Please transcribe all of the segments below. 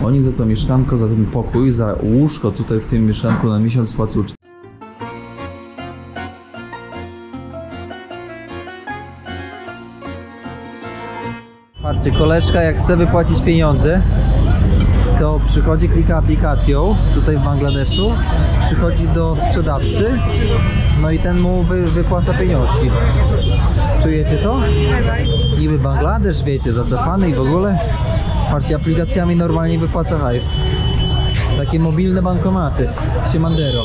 Oni za to mieszkanko, za ten pokój, za łóżko tutaj w tym mieszkanku na miesiąc płacą. Patrzcie, koleżka jak chce wypłacić pieniądze, to przychodzi, klika aplikacją tutaj w Bangladeszu, przychodzi do sprzedawcy, no i ten mu wypłaca pieniążki. Czujecie to? Niby Bangladesz, wiecie, zacofany i w ogóle. Patrzcie, aplikacjami normalnie wypłaca hajs. Takie mobilne bankomaty. Siemandero.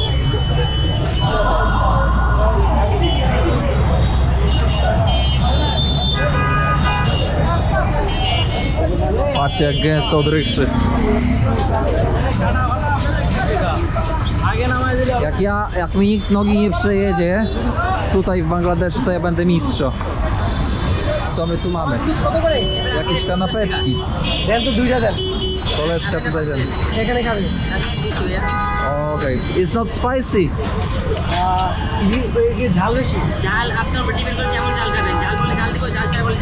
Patrzcie jak gęsto od rykszy. Jak mi nikt nogi nie przejedzie tutaj w Bangladeszu, to ja będę mistrzo. Co my tu mamy? Jakieś kanapeczki. Koleżka tutaj ten. Okay. It's not spicy.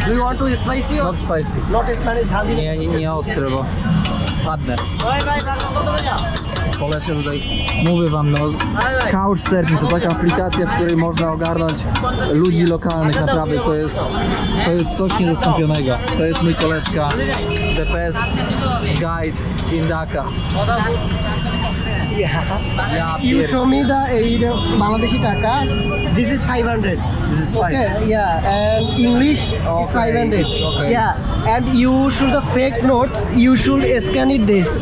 Do you want to spicy or Not spicy. not spicy? Nie ostre, bo spadnę. Koleżka tutaj, mówię wam, no, Couchsurfing to taka aplikacja, w której można ogarnąć ludzi lokalnych, naprawdę to jest coś niezastąpionego. To jest mój koleżka, the best guide in Dhaka. Yeah. You show me the Bangladeshi taka. This is 500. This is fine. Okay, yeah, and English is 500. Okay. Yeah, and you should the fake notes. You should scan it. This.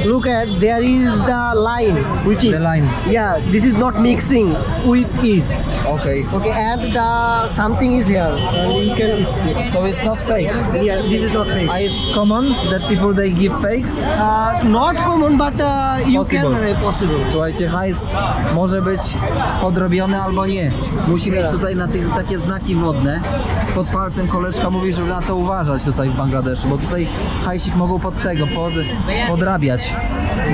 Look at there is the line, which is The line. Yeah, this is not mixing with it. Okay. Okay, and the something is here, and you can split. So it's not fake. Yeah, this is not fake. It's common that people they give fake. Not common, but you Possible. can possible. Słuchajcie, hajs może być podrobiony albo nie. Musi mieć tutaj na tych takie znaki wodne. Pod palcem koleżka mówi, żeby na to uważać tutaj w Bangladeszu, bo tutaj hajsik mogą pod tego, podrabiać.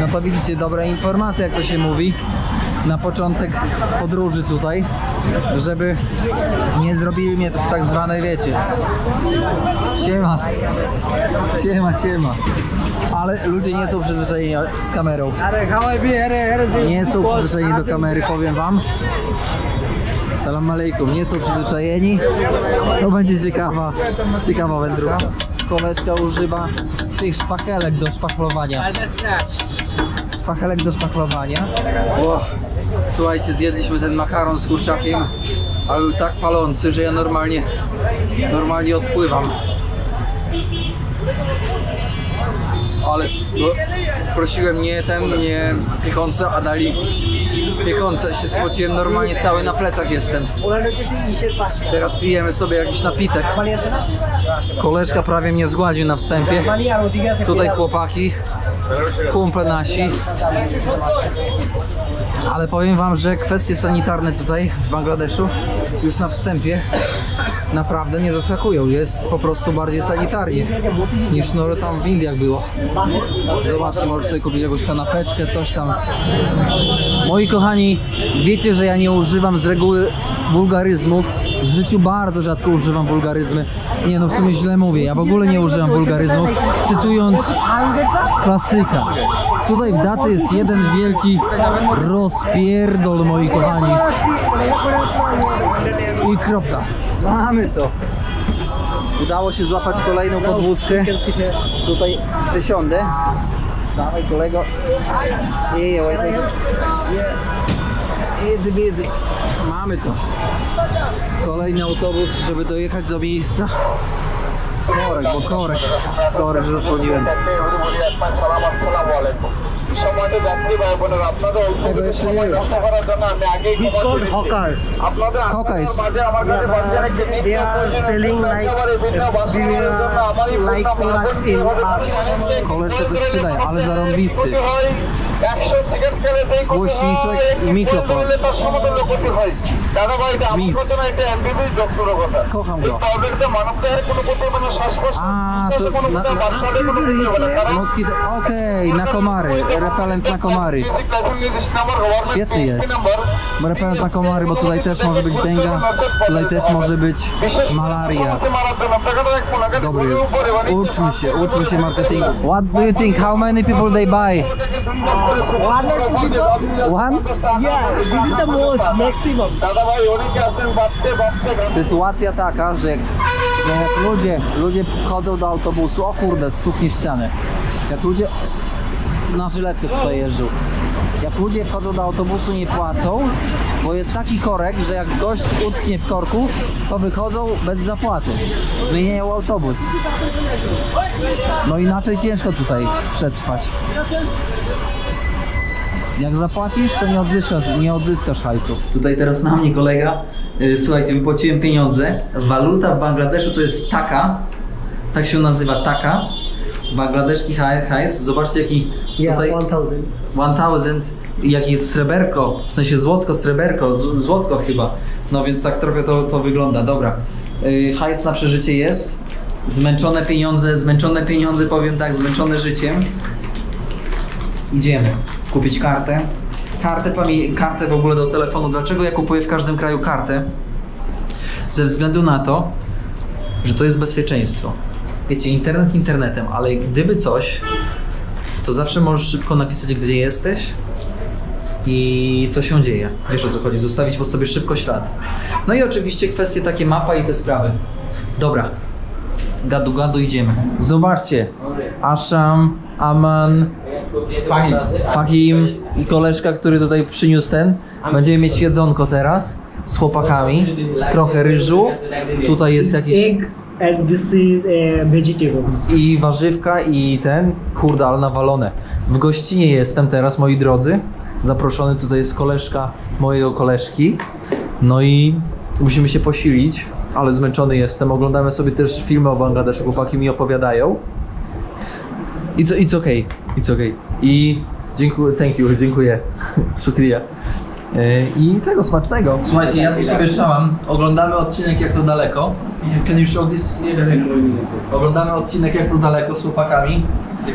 No to widzicie, dobra informacja, jak to się mówi na początek podróży tutaj, żeby nie zrobili mnie to w tak zwanej, wiecie. Siema. Ale ludzie nie są przyzwyczajeni z kamerą. Nie są przyzwyczajeni do kamery, powiem wam. Salam alejkum, nie są przyzwyczajeni. To będzie ciekawa wędrówka. Koleżka używa tych szpachelek do szpachlowania. O, słuchajcie, zjedliśmy ten makaron z kurczakiem, ale był tak palący, że ja normalnie odpływam. Ale no, prosiłem nie piekące, a dali piekące. Się spociłem normalnie, cały na plecach jestem. Teraz pijemy sobie jakiś napitek. Koleżka prawie mnie zgładził na wstępie. Tutaj chłopaki, kumple nasi. Ale powiem wam, że kwestie sanitarne tutaj w Bangladeszu już na wstępie naprawdę nie zaskakują. Jest po prostu bardziej sanitarnie niż no tam w Indiach było. Zobaczcie, możesz sobie kupić jakąś kanapeczkę, coś tam. Moi kochani, wiecie, że ja nie używam z reguły wulgaryzmów. W życiu bardzo rzadko używam wulgaryzmy. Nie no, w sumie źle mówię, ja w ogóle nie używam wulgaryzmów. Cytując klasyka. Tutaj w Dhace jest jeden wielki rozpierdol, moi kochani. I kropka. Mamy to. Udało się złapać kolejną podwózkę. Tutaj przysiądę. Dawaj kolego. Easy busy. Mamy to. Kolejny autobus, żeby dojechać do miejsca. Korek. Sorry, że zasłoniłem. Tego jeszcze nie wiem. This called hawkers. Hawkers. They are selling like products in us. Koleżka coś sprzedaje, ale zarąbisty. Głośniczek i mikrofon. Mis. Kocham go. A, to moskito. Okej, na komary. Repelent na komary. Świetny jest. Repelent na komary, bo tutaj też może być denga, tutaj też może być malaria. Dobry jest. Uczmy się marketingu. What do you think? How many people they buy? One? Yeah, this is the most maximum. Sytuacja taka, że jak ludzie wchodzą do autobusu, o kurde, stuknie w ścianę. Jak ludzie na żyletkę tutaj jeżdżą. Jak ludzie wchodzą do autobusu, nie płacą, bo jest taki korek, że jak gość utknie w korku, to wychodzą bez zapłaty. Zmieniają autobus. No inaczej ciężko tutaj przetrwać. Jak zapłacisz, to nie odzyskasz hajsu. Tutaj teraz na mnie kolega, słuchajcie, wypłaciłem pieniądze. Waluta w Bangladeszu to jest taka, tak się nazywa taka. Bangladeszki hajs. Zobaczcie jaki tutaj... 1000. Jaki jest sreberko, w sensie złotko, sreberko, złotko chyba. No więc tak trochę to wygląda. Dobra, hajs na przeżycie jest. Zmęczone pieniądze, powiem tak, zmęczone życiem. Idziemy kupić kartę. Kartę w ogóle do telefonu. Dlaczego ja kupuję w każdym kraju kartę? Ze względu na to, że to jest bezpieczeństwo. Wiecie, internet internetem, ale gdyby coś, to zawsze możesz szybko napisać, gdzie jesteś i co się dzieje. Wiesz, o co chodzi, zostawić po sobie szybko ślad. No i oczywiście kwestie takie mapa i te sprawy. Dobra, gadu idziemy. Zobaczcie, Asham, Aman, Fahim i koleżka, który tutaj przyniósł Będziemy mieć jedzonko teraz z chłopakami, trochę ryżu, tutaj jest jakiś... And this is vegetables. I warzywka i kurde, ale nawalone. W gościnie jestem teraz, moi drodzy. Zaproszony tutaj jest koleżka mojego koleżki. No i musimy się posilić, ale zmęczony jestem. Oglądamy sobie też filmy o Bangladeszu, chłopaki mi opowiadają. It's okay. I dziękuję. Shukriya. I tego smacznego. Słuchajcie, ja tu sobie szałam. Oglądamy odcinek Jak to daleko. Can you show this? Oglądamy odcinek Jak to daleko z chłopakami.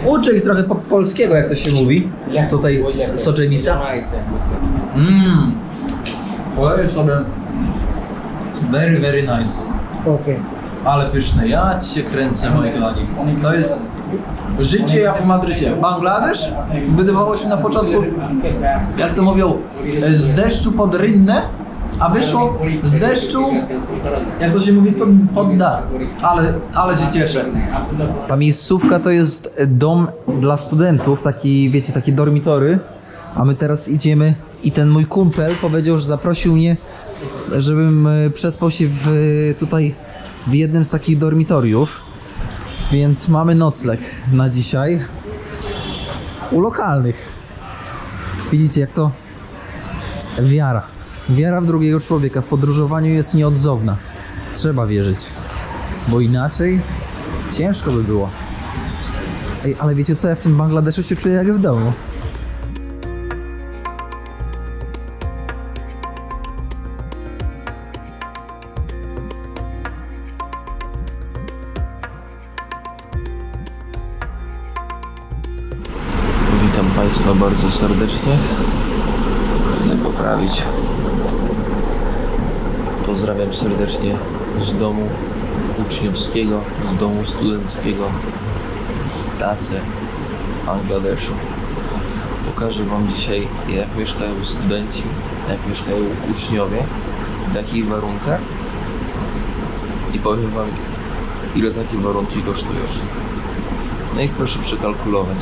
Uczę ich trochę polskiego, jak to się mówi. Tutaj soczewica. Powiem sobie. Very nice. Okay. Ale pyszne. Ja ci się kręcę, moi kochani. To jest życie jak w Madrycie. Bangladesz wydawało się na początku, jak to mówią, z deszczu pod rynnę, a wyszło z deszczu, jak to się mówi, pod dach. Ale się cieszę. Ta miejscówka to jest dom dla studentów, taki, wiecie, takie dormitory. A my teraz idziemy i ten mój kumpel powiedział, że zaprosił mnie, żebym przespał się tutaj w jednym z takich dormitoriów. Więc mamy nocleg na dzisiaj u lokalnych. Widzicie, jak to wiara w drugiego człowieka w podróżowaniu jest nieodzowna. Trzeba wierzyć, bo inaczej ciężko by było. Ej, ale wiecie co, ja w tym Bangladeszu się czuję jak w domu. Witam Państwa bardzo serdecznie. Chcę poprawić. Pozdrawiam serdecznie z domu uczniowskiego, z domu studenckiego w Dhace w Bangladeszu. Pokażę Wam dzisiaj, jak mieszkają studenci, jak mieszkają uczniowie, w jakich warunkach i powiem Wam, ile takie warunki kosztują. No i proszę przekalkulować,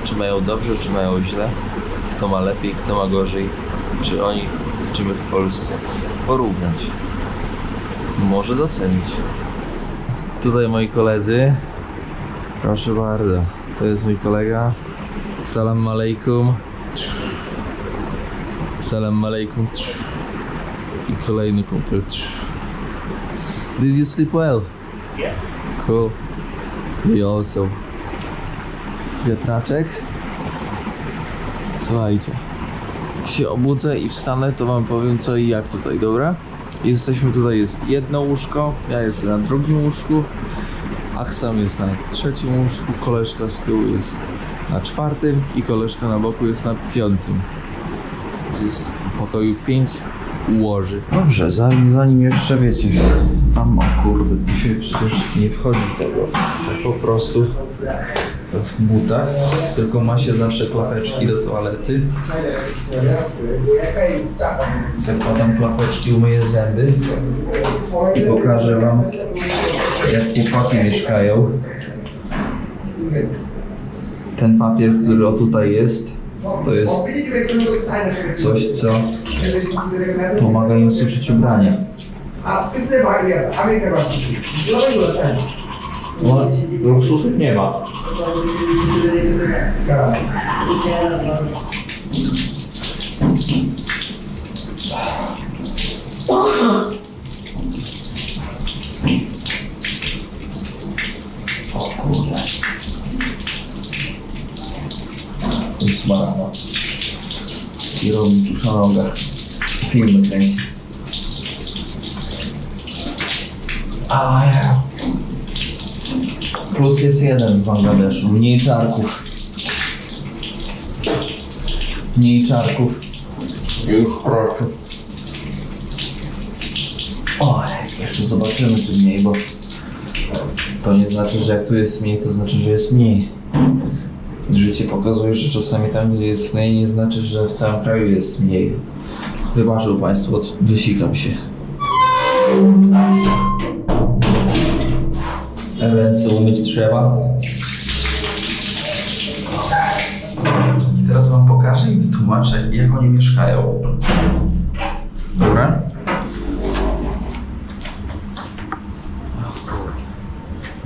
czy mają dobrze, czy mają źle, kto ma lepiej, kto ma gorzej, czy oni, czy my w Polsce. Porównać. Może docenić. Tutaj moi koledzy. Proszę bardzo. To jest mój kolega. Salam alaikum. Salam alaikum. I kolejny kumpel. Did you sleep well? Yeah. Cool. We also. Wiatraczek. Słuchajcie, jak się obudzę i wstanę, to wam powiem co i jak tutaj, dobra? Jesteśmy tutaj, jest jedno łóżko, ja jestem na drugim łóżku, Aksam jest na trzecim łóżku, koleżka z tyłu jest na czwartym i koleżka na boku jest na piątym. Więc jest w pokoju 5 łoży. Dobrze, zanim jeszcze wiecie, o kurde, dzisiaj przecież nie wchodzi tego, tak po prostu w butach, tylko ma się zawsze klapeczki do toalety. Zakładam klapeczki, umyję zęby i pokażę wam, jak chłopaki mieszkają. Ten papier, który o tutaj jest, to jest coś, co pomaga im suszyć ubrania. No, luksusów nie ma. O kurde. Jest marno. I robi tuż na nogach. Filmy kręci. A ja. Plus jest jeden w Bangladeszu. Mniej czarków. Mniej czarków. Już proszę. Oj, jeszcze zobaczymy czy mniej, bo to nie znaczy, że jak tu jest mniej, to znaczy, że jest mniej. Życie pokazuje, że czasami tam, gdzie jest mniej, nie znaczy, że w całym kraju jest mniej. Wybaczą Państwo, wysikam się. Ręce umyć trzeba. I teraz wam pokażę i wytłumaczę, jak oni mieszkają. Dobra?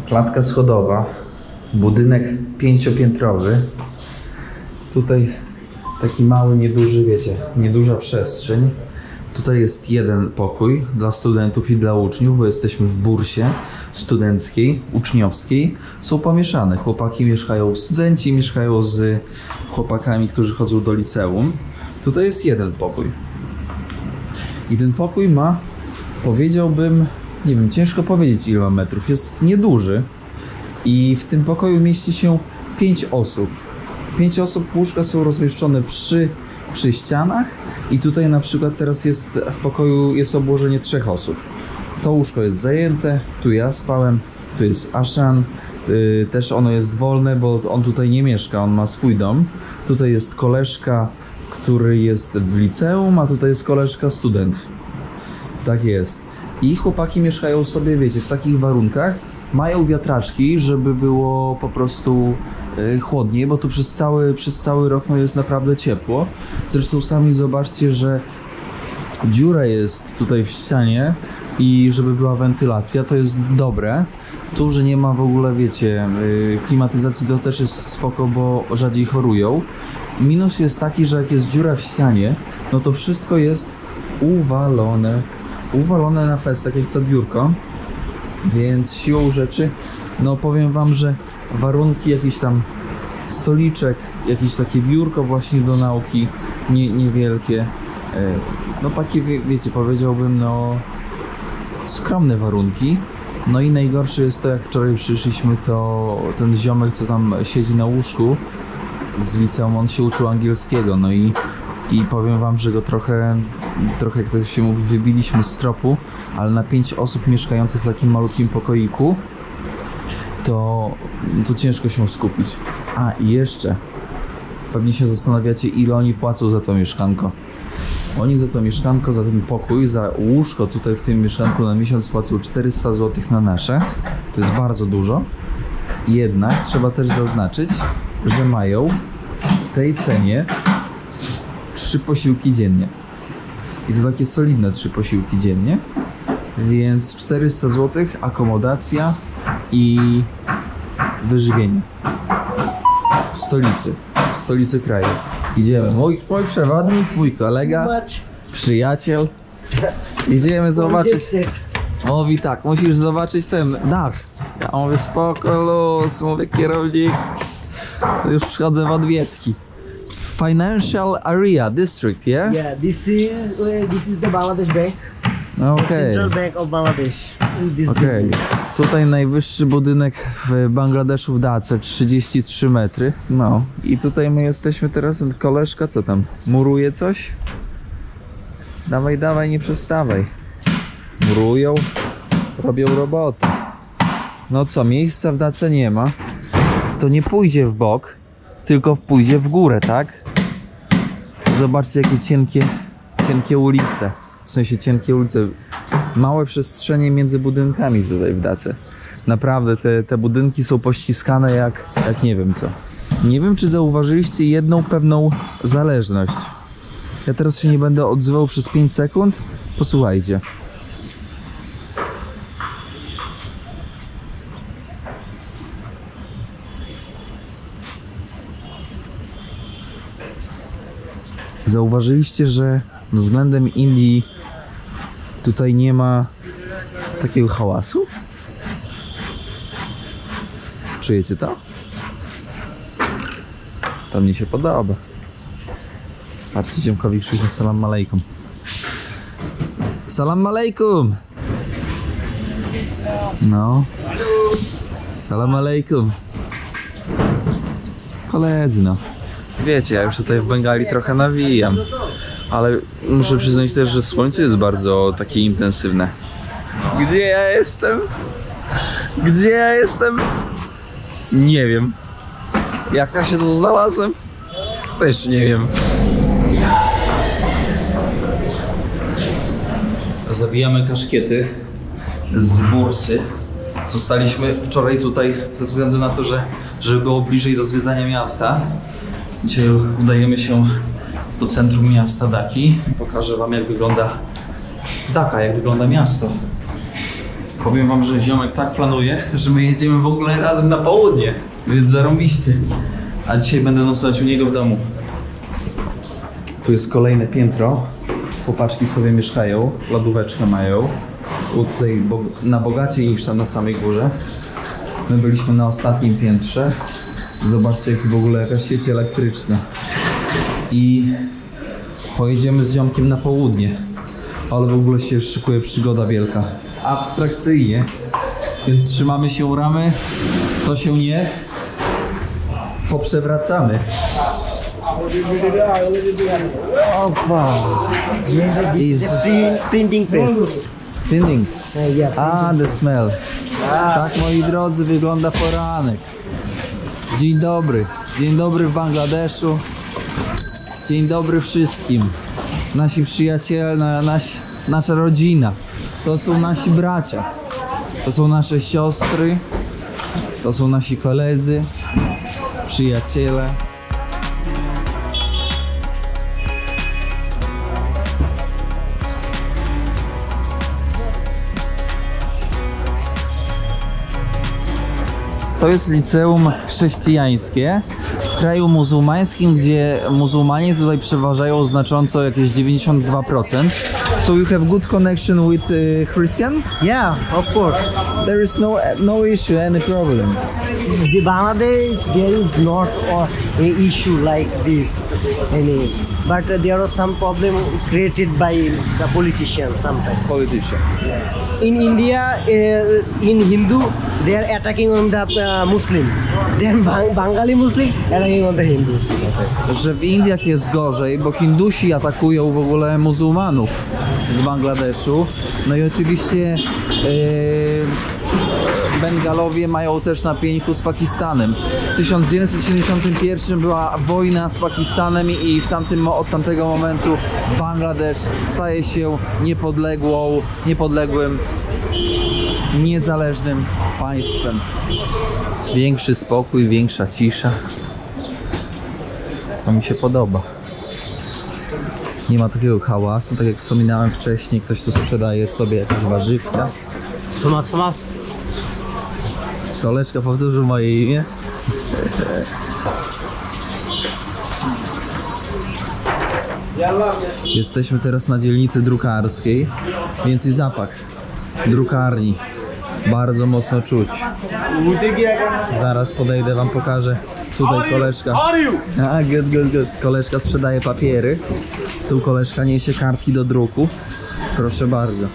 Klatka schodowa. Budynek 5-piętrowy. Tutaj taki mały, nieduży, wiecie, nieduża przestrzeń. Tutaj jest jeden pokój dla studentów i dla uczniów, bo jesteśmy w bursie studenckiej, uczniowskiej. Są pomieszane. Chłopaki mieszkają, studenci mieszkają z chłopakami, którzy chodzą do liceum. Tutaj jest jeden pokój. I ten pokój ma, powiedziałbym, nie wiem, ciężko powiedzieć ile ma metrów. Jest nieduży. I w tym pokoju mieści się 5 osób. 5 osób, łóżka są rozmieszczone przy ścianach. I tutaj na przykład teraz jest w pokoju jest obłożenie 3 osób. To łóżko jest zajęte, tu ja spałem, tu jest Ashan, też ono jest wolne, bo on tutaj nie mieszka, on ma swój dom. Tutaj jest koleżka, który jest w liceum, a tutaj jest koleżka student. Tak jest. I chłopaki mieszkają sobie, wiecie, w takich warunkach. Mają wiatraczki, żeby było po prostu chłodniej, bo tu przez cały rok no jest naprawdę ciepło. Zresztą sami zobaczcie, że dziura jest tutaj w ścianie i żeby była wentylacja, to jest dobre. Tu, że nie ma w ogóle, wiecie, klimatyzacji, to też jest spoko, bo rzadziej chorują. Minus jest taki, że jak jest dziura w ścianie, no to wszystko jest uwalone na fest, tak jak to biurko. Więc siłą rzeczy, no powiem wam, że warunki, jakiś tam stoliczek, jakieś takie biurko właśnie do nauki, niewielkie, no takie, wiecie, powiedziałbym, no skromne warunki. No i najgorsze jest to, jak wczoraj przyszliśmy, to ten ziomek, co tam siedzi na łóżku z liceum, on się uczył angielskiego, no i powiem wam, że go trochę jak to się mówi, wybiliśmy z tropu, ale na 5 osób mieszkających w takim malutkim pokoiku to ciężko się skupić. A i jeszcze pewnie się zastanawiacie, ile oni płacą za to mieszkanko. Oni za to mieszkanko, za ten pokój, za łóżko tutaj w tym mieszkanku na miesiąc płacą 400 zł na nasze. To jest bardzo dużo. Jednak trzeba też zaznaczyć, że mają w tej cenie 3 posiłki dziennie. I to takie solidne 3 posiłki dziennie. Więc 400 zł, akomodacja i wyżywienie. W stolicy kraju. Idziemy. Mój przewodnik, mój kolega, przyjaciel. Idziemy zobaczyć. Mówi tak, musisz zobaczyć ten dach. Ja mówię, spoko, luz, mówię, kierownik. Już wchodzę w odwietki. Financial Area District, yeah? Yeah, this is the Bangladesh Bank. The Okay. Central Bank of Bangladesh. This Okej. building. Tutaj najwyższy budynek w Bangladeszu w Dhace, 33 metry. No i tutaj my jesteśmy teraz, koleżka co tam? Muruje coś? Dawaj, dawaj, nie przestawaj. Murują, robią robotę. No co, miejsca w Dhace nie ma. To nie pójdzie w bok, tylko pójdzie w górę, tak? Zobaczcie jakie cienkie ulice. W sensie cienkie ulice. Małe przestrzenie między budynkami tutaj w Dhace. Naprawdę te budynki są pościskane jak nie wiem co. Nie wiem czy zauważyliście jedną pewną zależność. Ja teraz się nie będę odzywał przez 5 sekund. Posłuchajcie. Zauważyliście, że względem Indii tutaj nie ma takiego hałasu? Czujecie to? To mnie się podoba. Patrzcie, ziomkowi krzyczę salam alejkum. Salam alejkum! No. Salam alejkum. Koledzy, no. Wiecie, ja już tutaj w Bengali trochę nawijam. Ale muszę przyznać też, że słońce jest bardzo takie intensywne. Gdzie ja jestem? Gdzie ja jestem? Nie wiem. Jak ja się tu znalazłem? Też nie wiem. Zabijamy kaszkiety z bursy. Zostaliśmy wczoraj tutaj ze względu na to, żeby było bliżej do zwiedzania miasta. Dzisiaj udajemy się do centrum miasta Dhaki. Pokażę wam jak wygląda Dhaka, jak wygląda miasto. Powiem wam, że ziomek tak planuje, że my jedziemy w ogóle razem na południe, więc zarąbiście. A dzisiaj będę nocować u niego w domu. Tu jest kolejne piętro. Chłopaczki sobie mieszkają, lodóweczkę mają. Tutaj na bogaciej niż tam na samej górze. My byliśmy na ostatnim piętrze. Zobaczcie jak w ogóle jakaś sieć elektryczna. I pojedziemy z ziomkiem na południe. Ale w ogóle się szykuje przygoda wielka. Abstrakcyjnie. Więc trzymamy się u ramy. To się nie poprzewracamy. Printing press. Printing. Yeah. Ah, the smell. Tak, moi drodzy, wygląda poranek. Dzień dobry. Dzień dobry w Bangladeszu. Dzień dobry wszystkim. Nasi przyjaciele, nasza rodzina. To są nasi bracia. To są nasze siostry. To są nasi koledzy. Przyjaciele. To jest liceum chrześcijańskie w kraju muzułmańskim, gdzie muzułmanie tutaj przeważają znacząco, jakieś 92%. So you have good connection with Christian? Yeah, of course. There is no issue, any problem. The Bangladesh, there is not a issue like this, but there are some problem created by the politicians sometimes. Politician. In India, in Hindu, they are attacking on the Muslim. Then Bengali Muslim attacking on the Hindus. Że w Indiach jest gorzej, bo Hindusi atakują w ogóle muzułmanów z Bangladeszu. No i oczywiście Bengalowie mają też na pieńku z Pakistanem. W 1971 była wojna z Pakistanem i od tamtego momentu Bangladesz staje się niepodległym, niezależnym państwem. Większy spokój, większa cisza. To mi się podoba. Nie ma takiego hałasu, tak jak wspominałem wcześniej, ktoś tu sprzedaje sobie jakieś warzywka. Tomas. Koleżka powtórzył moje imię. Jesteśmy teraz na dzielnicy drukarskiej, więc i zapach drukarni bardzo mocno czuć. Zaraz podejdę, wam pokażę Tutaj koleżka. A, good. Koleżka sprzedaje papiery. Tu koleżka niesie kartki do druku. Proszę bardzo.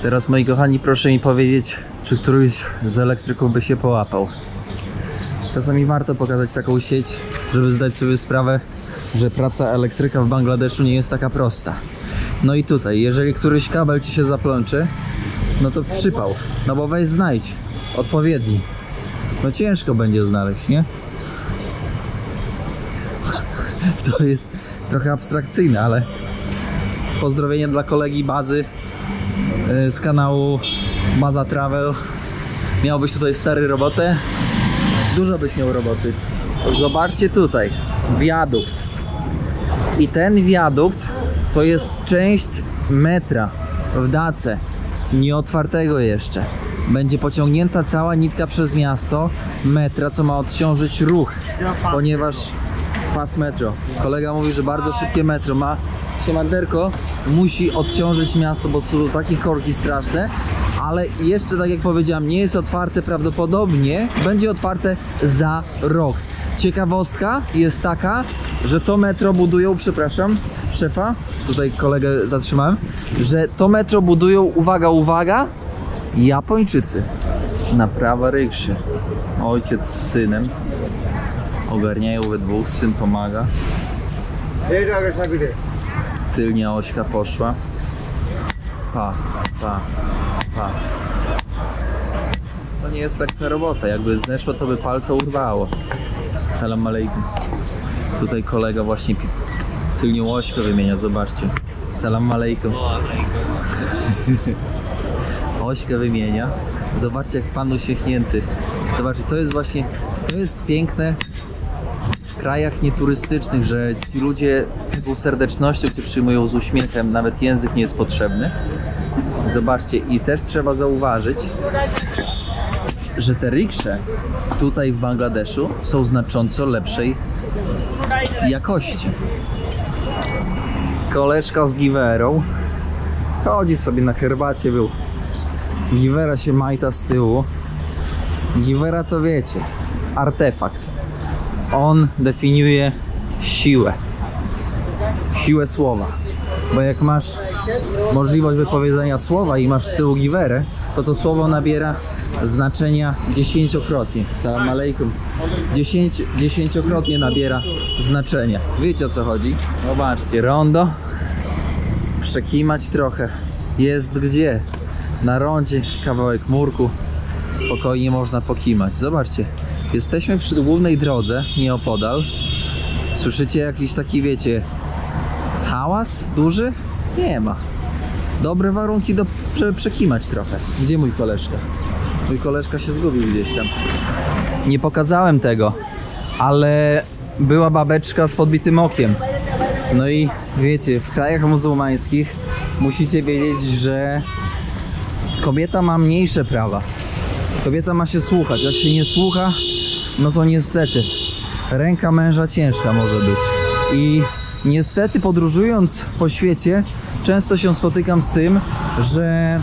Teraz, moi kochani, proszę mi powiedzieć, czy któryś z elektryków by się połapał. Czasami warto pokazać taką sieć, żeby zdać sobie sprawę, że praca elektryka w Bangladeszu nie jest taka prosta. No i tutaj, jeżeli któryś kabel ci się zaplączy, no to przypał. No bo weź znajdź odpowiedni. No ciężko będzie znaleźć, nie? To jest trochę abstrakcyjne, ale pozdrowienie dla kolegi Bazy z kanału Baza Travel. Miałbyś tutaj stary robotę? Dużo byś miał roboty. Zobaczcie tutaj, wiadukt. I ten wiadukt to jest część metra w Dace, nieotwartego jeszcze. Będzie pociągnięta cała nitka przez miasto metra, co ma odciążyć ruch, ponieważ fast metro. Kolega mówi, że bardzo szybkie metro ma. Siemanderko, musi odciążyć miasto, bo są takie korki straszne, ale jeszcze, tak jak powiedziałem, nie jest otwarte, prawdopodobnie będzie otwarte za rok. Ciekawostka jest taka, że to metro budują, przepraszam, szefa, tutaj kolegę zatrzymałem, że to metro budują, uwaga, Japończycy. Naprawa rykszy. Ojciec z synem ogarniają we dwóch, syn pomaga. Tylnia ośka poszła. Pa. To nie jest lekka robota. Jakby zeszło, to by palce urwało. Salam alejkum. Tutaj kolega właśnie tylnią ośkę wymienia, zobaczcie. Salam alejkum. Ośkę wymienia. Zobaczcie, jak pan uśmiechnięty. Zobaczcie, to jest właśnie, to jest piękne w krajach nieturystycznych, że ci ludzie z taką serdecznością cię przyjmują z uśmiechem, nawet język nie jest potrzebny. Zobaczcie, i też trzeba zauważyć, że te riksze tutaj w Bangladeszu są znacząco lepszej jakości. Koleżka z giwerą chodzi sobie na herbacie, był. Giwera się majta z tyłu. Giwera to wiecie, artefakt. On definiuje siłę słowa, bo jak masz możliwość wypowiedzenia słowa i masz z tyłu giwerę, to to słowo nabiera znaczenia dziesięciokrotnie. Salam alejkum. Dziesięciokrotnie nabiera znaczenia. Wiecie, o co chodzi? Zobaczcie, rondo. Przekimać trochę. Jest gdzie. Na rondzie kawałek murku. Spokojnie można pokimać. Zobaczcie, jesteśmy przy głównej drodze, nieopodal. Słyszycie jakiś taki, wiecie, hałas duży? Nie ma. Dobre warunki, żeby przekimać trochę. Gdzie mój koleżka? Mój koleżka się zgubił gdzieś tam. Nie pokazałem tego, ale była babeczka z podbitym okiem. No i wiecie, w krajach muzułmańskich musicie wiedzieć, że kobieta ma mniejsze prawa. Kobieta ma się słuchać. Jak się nie słucha, no to niestety ręka męża ciężka może być. I niestety, podróżując po świecie, często się spotykam z tym, że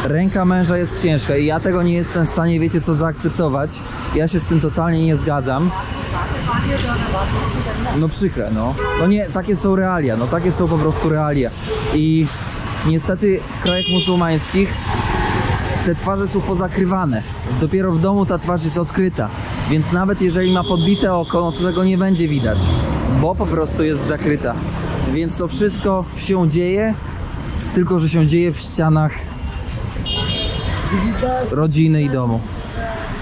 ręka męża jest ciężka i ja tego nie jestem w stanie, wiecie co, zaakceptować. Ja się z tym totalnie nie zgadzam. No przykre, no. No nie, takie są realia, no takie są po prostu realia. I niestety w krajach muzułmańskich te twarze są pozakrywane. Dopiero w domu ta twarz jest odkryta. Więc nawet jeżeli ma podbite oko, no to tego nie będzie widać, bo po prostu jest zakryta. Więc to wszystko się dzieje, tylko że się dzieje w ścianach rodziny i domu.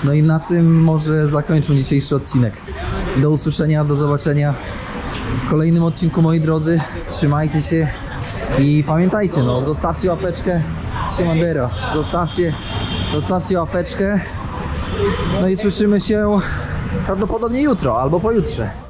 No i na tym może zakończmy dzisiejszy odcinek. Do usłyszenia, do zobaczenia w kolejnym odcinku, moi drodzy. Trzymajcie się I pamiętajcie, no, zostawcie łapeczkę. Siemandero, zostawcie łapeczkę. No i słyszymy się prawdopodobnie jutro albo pojutrze.